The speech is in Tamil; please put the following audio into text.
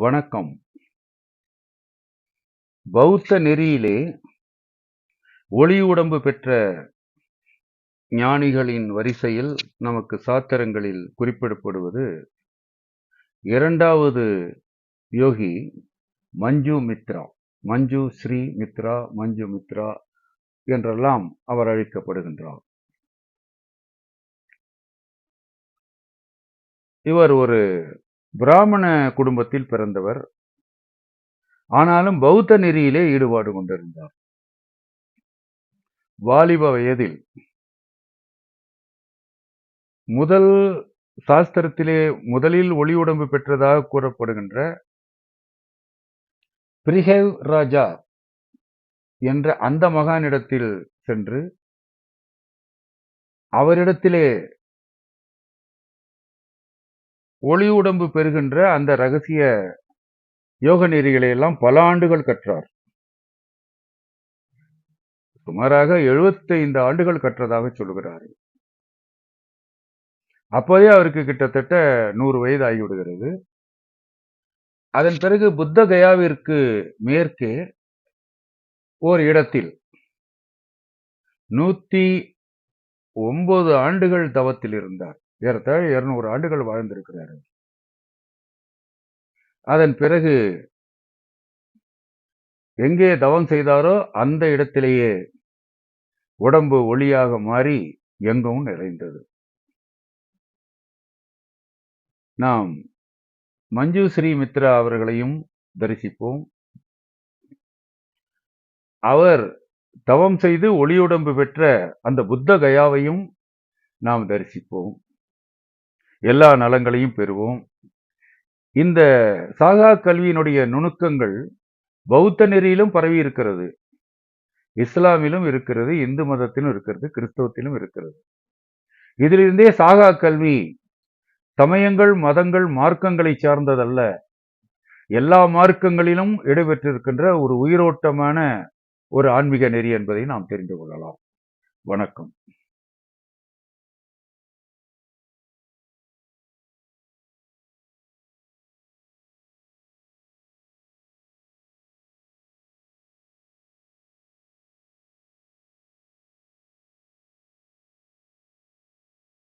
வணக்கம். பௌத்த நெறியிலே ஒளி உடம்பு பெற்ற ஞானிகளின் வரிசையில் நமக்கு சாத்திரங்களில் குறிப்பிடப்படுவது இரண்டாவது யோகி மஞ்சு மித்ரா, மஞ்சு ஸ்ரீ மித்ரா, மஞ்சு மித்ரா என்றெல்லாம் அவர் அழைக்கப்படுகின்றார். இவர் ஒரு பிராமண குடும்பத்தில் பிறந்தவர். ஆனாலும் பௌத்த நெறியிலே ஈடுபாடு கொண்டிருந்தார். வாலிப வயதில் முதல் சாஸ்திரத்திலே முதலில் ஒளி உடம்பு பெற்றதாக கூறப்படுகின்ற பிரிஹேவ் ராஜா என்ற அந்த மகானிடத்தில் சென்று அவரிடத்திலே ஒளி உடம்பு பெறுகின்ற அந்த ரகசிய யோக நெறிகளை எல்லாம் பல ஆண்டுகள் கற்றார். சுமாராக 75 ஆண்டுகள் கற்றதாக சொல்கிறார். அப்போதே அவருக்கு கிட்டத்தட்ட 100 வயது ஆகிவிடுகிறது. அதன் பிறகு புத்த கயாவிற்கு மேற்கே ஓர் இடத்தில் 109 ஆண்டுகள் தவத்தில் இருந்தார். ஏறத்தாழ 200 ஆண்டுகள் வாழ்ந்திருக்கிறார். அதன் பிறகு எங்கே தவம் செய்தாரோ அந்த இடத்திலேயே உடம்பு ஒளியாக மாறி எங்கும் நிறைந்தது. நாம் மஞ்சு ஸ்ரீ மித்ரா அவர்களையும் தரிசிப்போம். அவர் தவம் செய்து ஒளியுடம்பு பெற்ற அந்த புத்த கயாவையும் நாம் தரிசிப்போம். எல்லா நலங்களையும் பெறுவோம். இந்த சாகா கல்வியினுடைய நுணுக்கங்கள் பௌத்த நெறியிலும் பரவி இருக்கிறது, இஸ்லாமிலும் இருக்கிறது, இந்து மதத்திலும் இருக்கிறது, கிறிஸ்தவத்திலும் இருக்கிறது. இதிலிருந்தே சாகா கல்வி சமயங்கள், மதங்கள், மார்க்கங்களை சார்ந்ததல்ல, எல்லா மார்க்கங்களிலும் இடம்பெற்றிருக்கின்ற ஒரு உயிரோட்டமான ஒரு ஆன்மீக நெறி என்பதை நாம் தெரிந்து கொள்ளலாம். வணக்கம்.